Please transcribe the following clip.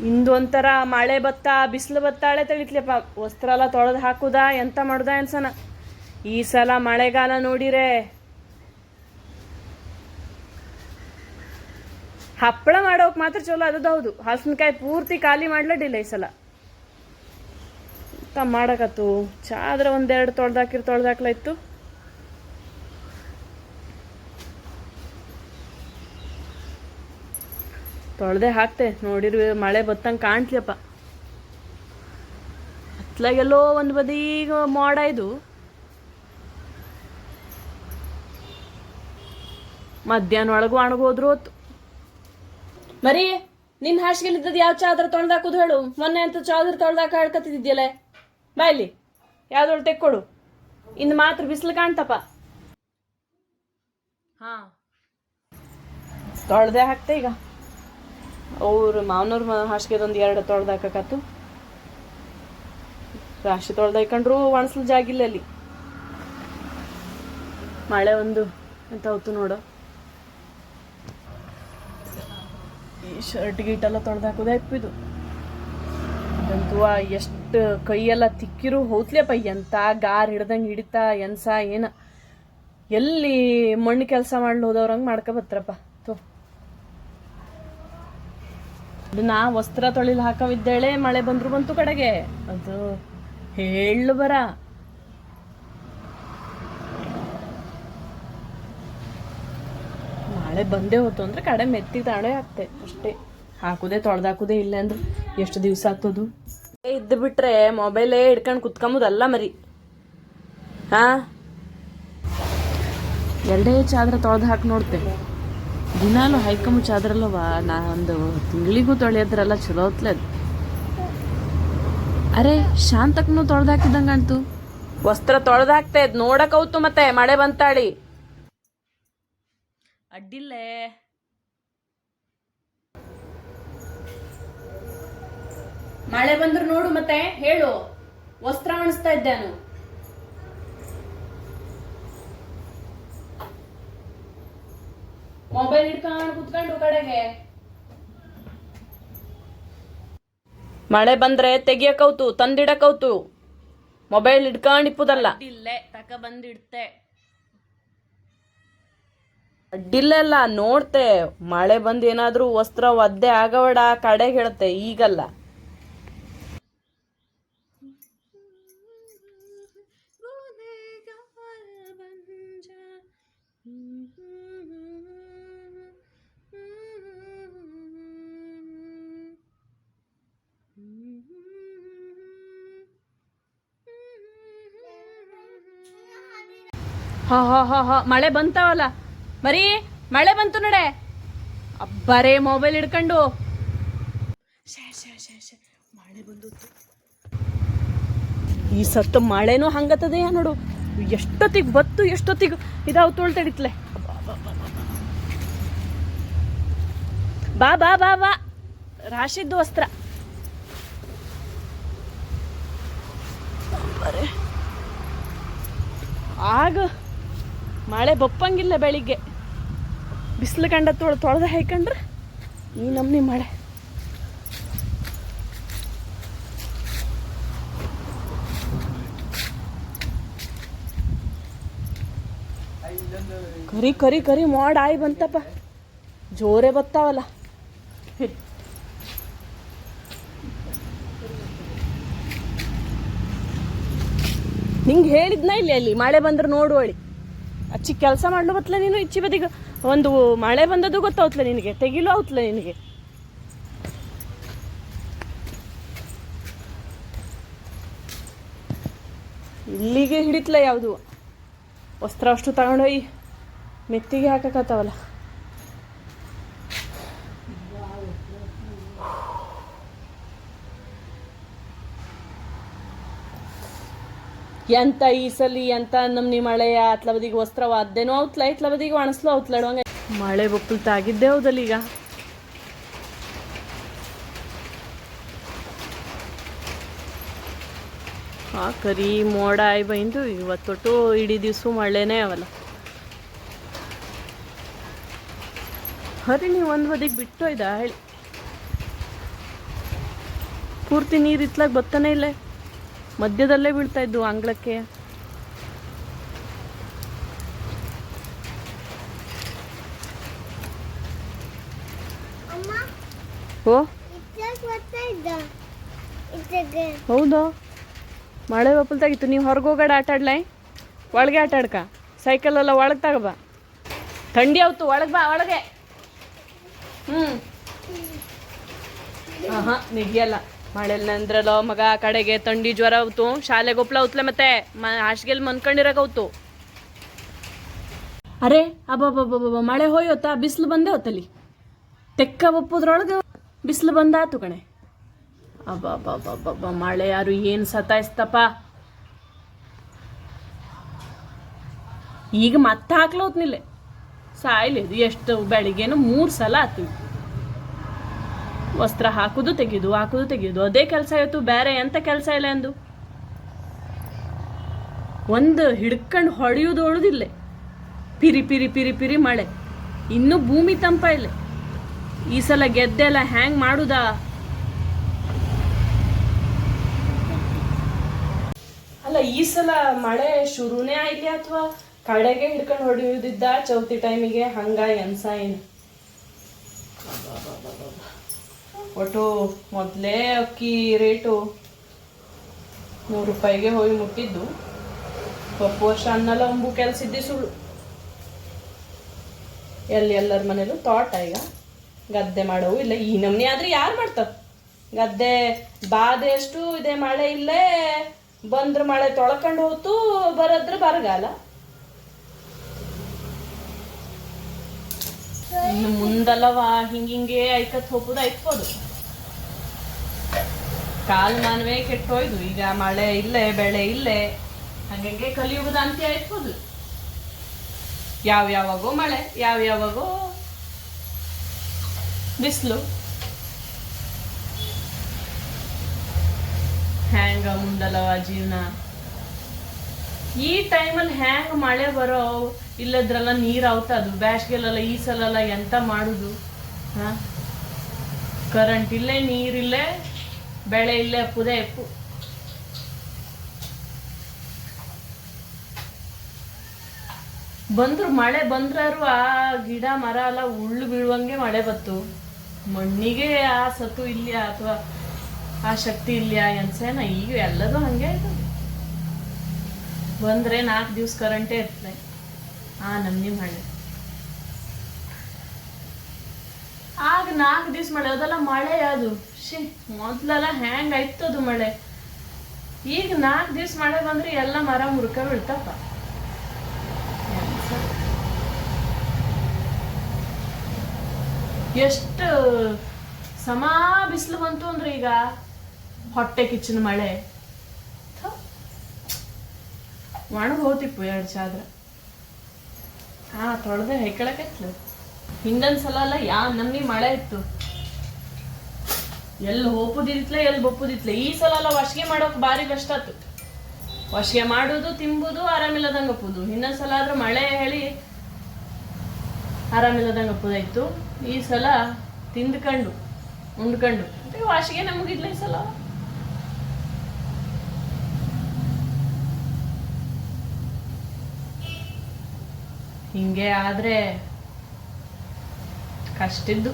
ಇಂದು ಒಂಥರ ಮಳೆ ಬತ್ತ ಬಿಸಿಲು ಬತ್ತಾಳೆ ತಿಳಿತ್ಲಿಯಪ್ಪ. ವಸ್ತ್ರ ಎಲ್ಲ ತೊಳೆದು ಹಾಕುದ ಎಂತ ಮಾಡುದ ಅನ್ಸನ. ಈ ಸಲ ಮಳೆಗಾಲ ನೋಡಿರೆ ಹಪ್ಪಳ ಮಾಡೋಕ್ ಮಾತ್ರ ಚಲೋ ಅದದು. ಹೌದು, ಹಲಸಿನಕಾಯಿ ಪೂರ್ತಿ ಖಾಲಿ ಮಾಡ್ಲಡಿಲ್ಲ ಈ ಸಲ. ಎಂತ ಮಾಡಕತ್ತು. ಚಾ ಆದ್ರೆ ಒಂದೆರಡು ತೊಳ್ದಾಕ್ಲ ಇತ್ತು. ತೊಳೆದೇ ಹಾಕ್ತೆ. ನೋಡಿರ್ವಿ ಮಳೆ ಬತ್ತಂಗೆ ಕಾಣ್ತ್ಲಿಯಪ್ಪ. ಹತ್ಲಾಗೆಲ್ಲೋ ಒಂದು ಬದಿಗ ಮೋಡ ಇದು. ಮಧ್ಯಾಹ್ನ ಒಳಗೂ ಒಣಗೋದ್ರು ಹೊತ್ತು. ಮರಿ, ನಿನ್ನ ಹಾಸಿಗೆಲಿದ್ದದ್ದು ಯಾವ ಚಾದ್ರ ತೊಳ್ದಾಕುದು ಹೇಳು. ಮೊನ್ನೆ ಅಂತ ಚಾದ್ರ ತೊಳ್ದಾಕ ಹೇಳ್ಕತ್ತಿದ್ಯಲ್ಲ. ಬಾ ಇಲ್ಲಿ, ಯಾವ್ದೊಳು ತೆಕ್ಕೊಡು. ಇನ್ನು ಮಾತ್ರ ಬಿಸಿಲು ಕಾಣ್ತಪ್ಪ. ಹಾ, ತೊಳ್ದೆ ಹಾಕ್ತೆ ಈಗ. ಅವ್ರು ಮಾವನವ್ರ ಹಾಸಿಗೆದೊಂದು 2 ತೊಳ್ದಾಕತ್ತು. ರಾಶಿ ತೊಳ್ದಾಕೊಂಡ್ರು ಒಣಸ್ಲು ಜಾಗಿಲ್ಲ ಅಲ್ಲಿ. ಮಳೆ ಒಂದು ಅಂತ ಹೊತ್ತು ನೋಡು. ಈ ಶರ್ಟ್ ಗೀಟೆಲ್ಲ ತೊಳ್ದಾಕೋದೇ ಇಪ್ಪಿದು. ಅದಂತೂ ಎಷ್ಟು ಕೈಯೆಲ್ಲ ತಿಕ್ಕಿರು ಹೋತ್ಲೆಪ್ಪ. ಎಂತ ಗಾರ್ ಹಿಡ್ದಂಗೆ ಹಿಡಿತಾ ಎನ್ಸ ಏನ. ಎಲ್ಲಿ ಮಣ್ಣು ಕೆಲಸ ಮಾಡ್ಲು ಹೋದವ್ರಂಗೆ ಮಾಡ್ಕೊಬತ್ರಪ್ಪ. ನಾ ವಸ್ತ್ರ ತೊಳಿಲ್ ಹಾಕವಿದ್ದೇಳೆ, ಮಳೆ ಬಂತು ಕಡೆಗೆ. ಅದು ಹೇಳು ಬರ. ಮಳೆ ಬಂದೇ ಹೋತು ಅಂದ್ರೆ ಕಡೆ ಮೆತ್ತಿ ತಾಳೆ ಹಾಕ್ತೆ ಅಷ್ಟೇ. ಹಾಕುದೇ ತೊಳ್ದಾಕುದೇ ಇಲ್ಲ ಅಂದ್ರೆ ಎಷ್ಟು ದಿವಸ ಆಗ್ತದು. ಇದ್ದು ಬಿಟ್ರೆ ಮೊಬೈಲೇ ಹಿಡ್ಕೊಂಡು ಕುತ್ಕೊಂಬುದಲ್ಲ ಮರಿ. ಹಾ, 2 ಚಾದ್ರ ತೊಳ್ದು ಹಾಕಿ ನೋಡ್ತೆ. ದಿನಾಲು ಹೈಕಂಬ ಚಾದ್ರಲ್ಲವ. ನಾ ಒಂದು ತಿಂಗಳಿಗೂ ತೊಳೆಯೋದ್ರಲ್ಲ ಚಲೋ ಹೊತ್ಲದು. ಅರೆ, ಶಾಂತಕ್ಕೂ ತೊಳ್ದು ಹಾಕಿದಂಗ ಅಂತು. ವಸ್ತ್ರ ತೊಳ್ದು ಹಾಕ್ತೆ ನೋಡಕ್ ಹೋತು. ಮತ್ತೆ ಮಳೆ ಬಂತಾಳಿ ಅಡ್ಡಿಲ್ಲೇ. ಮಳೆ ಬಂದ್ರು ನೋಡು ಮತ್ತೆ ಹೇಳು. ವಸ್ತ್ರ ಒಣಸ್ತಾ ಇದ್ದಾನು. ಮೊಬೈಲ್ ಇಟ್ಕೊಂಡು ಕುತ್ಕೊಂಡು ಕಡೆಗೆ. ಮಳೆ ಬಂದ್ರೆ ತೆಗಿಯಕೌತು, ತಂದಿಡಕೌತು. ಮೊಬೈಲ್ ಇಟ್ಕೊಂಡು ಇಪ್ಪುದಲ್ಲ. ಇಲ್ಲೇ ತಕ ಬಂದಿಡ್ತೆ. ಅಡ್ಡಿಲ್ಲ ನೋಡ್ತೆ. ಮಳೆ ಬಂದು ಏನಾದ್ರೂ ವಸ್ತ್ರ ಒದ್ದೆ ಆಗವಡ ಕಡೆಗೆ ಹೇಳುತ್ತೆ, ಈಗಲ್ಲ. ಹಾ ಹಾ ಹಾ ಹಾ, ಮಳೆ ಬಂತಾವಲ್ಲ ಮರಿ. ಮಳೆ ಬಂತು ನಡೆ. ಅಬ್ಬರೇ ಮೊಬೈಲ್ ಹಿಡ್ಕೊಂಡು. ಮಳೆ ಬಂದು ಈ ಸತ್ತು ಮಳೆನೂ ಹಂಗತದೆ ನೋಡು. ಎಷ್ಟೊತ್ತಿಗೆ ಬತ್ತು ಎಷ್ಟೊತ್ತಿಗೆ ಇದಾವ್ ತೊಳ್ತಡಿತ್ಲೆ. ಬಾ ಬಾ ಬಾ ಬಾ, ರಾಶಿದ್ದು ವಸ್ತ್ರ. ಆಗ ಮಳೆ ಬಪ್ಪಂಗಿಲ್ಲ. ಬೆಳಿಗ್ಗೆ ಬಿಸಿಲು ಕಂಡ ತೊಳೆದ ಹಾಕೊಂಡ್ರೆ ಈ ನಮ್ನಿ ಮಳೆ. ಕರಿ ಕರಿ ಕರಿ ಮೋಡ ಆಯ್ ಬಂತಪ್ಪ. ಜೋರೇ ಬತ್ತಾವಲ್ಲ. ನಿಂಗೆ ಹೇಳಿದ್ನ ಇಲ್ಲ ಅಲ್ಲಿ ಮಳೆ ಬಂದ್ರೆ ನೋಡುವಳಿ. ಅಚ್ಚಿ ಕೆಲಸ ಮಾಡ್ಲು ಬತ್ತಲ ನೀನು. ಇಚ್ಚಿ ಬದಿಗೆ ಒಂದು ಮಳೆ ಬಂದದ್ದು ಗೊತ್ತಾವ್ತಲ ನಿನಗೆ, ತೆಗಿಲು ಆವ್ತಲ ನಿನಗೆ. ಇಲ್ಲಿಗೆ ಹಿಡಿತ್ಲ ಯಾವುದು ವಸ್ತ್ರ ಅಷ್ಟು ತಗೊಂಡೋಗಿ ಮೆತ್ತಿಗೆ ಹಾಕಕತ್ತಾವಲ್ಲ. ಎಂತ ಈ ಸಲ ಎಂತ ನಮ್ನಿ ಮಳೆಯ. ಅತ್ಲ ಬದಿಗೆ ವಸ್ತ್ರ ಅದೇನೋ ಔತ್ಲ, ಇತ್ಲ ಬದಿಗೆ ಒಣಸ್ಲು ಔತ್ಲಾಡುವಂಗ. ಮಳೆ ಬೊಪ್ಪಲ್ ತಾಗಿದ್ದೆ ಹೌದಲ್ಲ ಈಗ. ಹಾ, ಕರಿ ಮೋಡ ಆಯ್ ಬೈಂದು. ಇವತ್ತೊಟ್ಟು ಇಡೀ ದಿವ್ಸ ಮಳೆನೇ ಅವಲ್ಲ. ಹರಿ ನೀವು ಒಂದು ಬದಿಗೆ ಬಿಟ್ಟು ಇದ ಹೇಳಿ. ಪೂರ್ತಿ ನೀರು ಇತ್ಲಾಗ ಬತ್ತಾನೆ ಇಲ್ಲ, ಮಧ್ಯದಲ್ಲೇ ಬೀಳ್ತಾ ಇದ್ವು ಅಂಗಳಕ್ಕೆ. ಓ ಹೌದಾ, ಮಳೆ ಬಪ್ಪಲ್ತಾಗಿತ್ತು. ನೀವು ಹೊರಗೆ ಹೋಗಾಡ ಆಟ ಆಡ್ಲ, ಒಳಗೆ ಆಟ ಆಡ್ಕ. ಸೈಕಲೆಲ್ಲ ಒಳಗೆ ತಗೋಬಾ, ಥಂಡಿ ಅವತ್ತು. ಒಳಗೆ ಬಾ, ಒಳಗೆ. ಹಾಂ ನಿಗಿಯಲ್ಲ ಮಳೆಲ್ಲ ಅಂದ್ರಲ್ಲ ಮಗ. ಕಡೆಗೆ ಥಂಡಿ ಜ್ವರ ಅವತ್ತು, ಶಾಲೆಗೆ ಒಪ್ಲ ಅವತ್ಲೆ, ಮತ್ತೆ ಹಾಸಿಗೆಲ್ ಮನ್ಕೊಂಡಿರಾಕವತ್ತು. ಅರೆ ಅಬ್ಬಬ್ಬಬ್ಬ, ಮಳೆ ಹೋಯ್ತಾ, ಬಿಸಿಲು ಬಂದೇ ಹೊತ್ತಲ್ಲಿ. ತೆಕ್ಕ ಒಪ್ಪೋದ್ರೊಳಗೆ ಬಿಸಿಲು ಬಂದಾತು ಕಣೆ. ಅಬ್ಬಬ್ಬಬ್ಬಬ್ಬ, ಮಳೆ ಯಾರು ಏನು ಸತಾಯಿಸ್ತಪ್ಪ. ಈಗ ಮತ್ತೆ ಹಾಕ್ಲೋತ್ನಿಲ್ಲ ಸಾಯ್ಲಿ. ಅದು ಎಷ್ಟು ಬೆಳಿಗ್ಗೆನೂ 3 ಸಲ ಆತು. ವಸ್ತ್ರ ಹಾಕೋದು ತೆಗೆಯೋದು, ಹಾಕೋದು ತೆಗೆಯೋದು, ಅದೇ ಕೆಲಸ ಆಯಿತು. ಬೇರೆ ಎಂಥ ಕೆಲಸ ಇಲ್ಲ ಅಂದು. ಒಂದು ಹಿಡ್ಕೊಂಡು ಹೊಡೆಯೋದು ಹೊಡೆದಿಲ್ಲ. ಪಿರಿ ಪಿರಿ ಪಿರಿ ಪಿರಿ ಮಳೆ. ಇನ್ನೂ ಭೂಮಿ ತಂಪ ಇಲ್ಲ. ಈ ಸಲ ಗೆದ್ದೆಲ್ಲ ಹ್ಯಾಂಗ್ ಮಾಡುದಾ? ಅಲ್ಲ, ಈ ಸಲ ಮಳೆ ಶುರುನೇ ಆಯ್ಲಿ ಅಥವಾ ಕಡೆಗೆ ಹಿಡ್ಕೊಂಡು ಹೊಡೆಯುವುದಿದ್ದ ಚೌತಿ ಟೈಮಿಗೆ ಹಂಗ ಎನ್ಸ ಏನು? ಒಟ್ಟು ಮೊದಲೇ ಅಕ್ಕಿ ರೇಟು 100 ರೂಪಾಯಿಗೆ ಹೋಗಿ ಮುಟ್ಟಿದ್ದು. ವರ್ಷ ಅನ್ನಲ್ಲ ಒಂಬು ಕೆಲಸಿದ್ದಿ ಸುಳ್ಳು. ಎಲ್ಲರ ಮನೇಲೂ ತೋಟ ಈಗ ಗದ್ದೆ ಮಾಡವು ಇಲ್ಲ. ಈ ನಮ್ನಿ ಆದ್ರೆ ಯಾರು ಮಾಡ್ತಾರ ಗದ್ದೆ? ಬಾಧೆ ಅಷ್ಟು ಇದೆ. ಮಳೆ ಇಲ್ಲೇ ಬಂದ್ರೆ ಮಳೆ ತೊಳ್ಕೊಂಡು ಹೋತು, ಬರದ್ರೆ ಬರಗಾಲ. ಇನ್ನು ಮುಂದಲ್ಲವ ಹಿಂಗಿಂಗೆ ಐಕತ್ ಹೋಗೋದು ಐಕ್ಬೋದು. ಕಾಲಮಾನವೇ ಕೆಟ್ಟೋಯ್ದು. ಈಗ ಮಳೆ ಇಲ್ಲೇ, ಬೆಳೆ ಇಲ್ಲೇ, ಹಂಗೆ ಕಲಿಯುಗದ ಅಂತ್ಯ ಐಕ್ಬೋದು. ಯಾವಾಗೋ ಮಳೆ, ಯಾವಾಗೋ ಬಿಸಿಲು. ಹ್ಯಾಂಗ ಮುಂದಲ್ಲವ ಜೀವನ? ಈ ಟೈಮಲ್ಲಿ ಹ್ಯಾಂಗ ಮಳೆ ಬರೋ ಇಲ್ಲದ್ರಲ್ಲ ನೀರು ಅವತ್ತದು. ಬ್ಯಾಸ್ಗೆಲ್ಲ ಈ ಸಲ ಎಂತ ಮಾಡುದು? ಕರೆಂಟ್ ಇಲ್ಲೇ, ನೀರಿಲ್ಲೇ, ಬೆಳೆ ಇಲ್ಲೇ, ಅಪ್ಪುದೇ ಎಪ್ಪು. ಬಂದ್ರು ಮಳೆ ಬಂದ್ರೂ ಆ ಗಿಡ ಮರ ಎಲ್ಲ ಉಳ್ಳು ಬೀಳುವಂಗೆ ಮಳೆ ಬತ್ತು. ಮಣ್ಣಿಗೆ ಆ ಸತು ಇಲ್ಯಾ ಅಥವಾ ಆ ಶಕ್ತಿ ಇಲ್ಯಾ ಎನ್ಸೇನ? ಈಗ ಎಲ್ಲದೂ ಹಂಗೆ ಆಯ್ತದೆ. ಬಂದ್ರೆ 4 ದಿವ್ಸ ಕರೆಂಟೇ ಇರ್ತದೆ. ನಮ್ನಿ ಮಳೆ ಆಗ 4 ದಿವ್ಸ ಮಳೆ. ಅದೆಲ್ಲ ಮಳೆ ಅದು ಮೊದ್ಲೆಲ್ಲ ಹ್ಯಾಂಗ್ ಆಯ್ತದು ಮಳೆ. ಈಗ 4 ದಿವ್ಸ ಮಳೆ ಬಂದ್ರೆ ಎಲ್ಲ ಮರ ಮುರುಕ ಬೀಳ್ತಪ್ಪ. ಎಷ್ಟು ಸಮ ಬಿಸಿಲು ಬಂತು ಅಂದ್ರೆ ಈಗ ಹೊಟ್ಟೆ ಕಿಚ್ಚಿನ ಮಳೆ. ಒಣಗ್ ಹೋತಿಪ್ಪು 2 ಚಾದ್ರ. ತೊಳೆದೆ ಹೆಕ್ಕಳಕತ್ಲು. ಹಿಂದೊಂದ್ಸಲ ಅಲ್ಲ ನಮ್ನಿ ಮಳೆ ಇತ್ತು. ಎಲ್ಲಿ ಹೋಪುದಿತ್ಲೆ, ಎಲ್ಲಿ ಬಪ್ಪುದಿತ್ಲೆ. ಈ ಸಲ ಎಲ್ಲ ವಾಸಿಗೆ ಮಾಡೋಕೆ ಭಾರಿ ಕಷ್ಟ ಆಯ್ತು. ವಾಸಿಗೆ ಮಾಡೋದು, ತಿಂಬುದು, ಆರಾಮಿಲ್ಲದಂಗೆ ಅಪ್ಪುದು. ಇನ್ನೊಂದ್ಸಲ ಆದ್ರೆ ಮಳೆ ಹೇಳಿ ಆರಾಮಿಲ್ಲದಂಗೆ ಅಪ್ಪುದಾಯ್ತು. ಈ ಸಲ ತಿಂದ್ಕೊಂಡು ಉಂಡ್ಕೊಂಡು ವಾಸಿಗೆ ನಮಗಿದ್ಲ ಈ ಸಲ. ಹಿಂಗೆ ಆದ್ರೆ ಕಷ್ಟಿದ್ದು.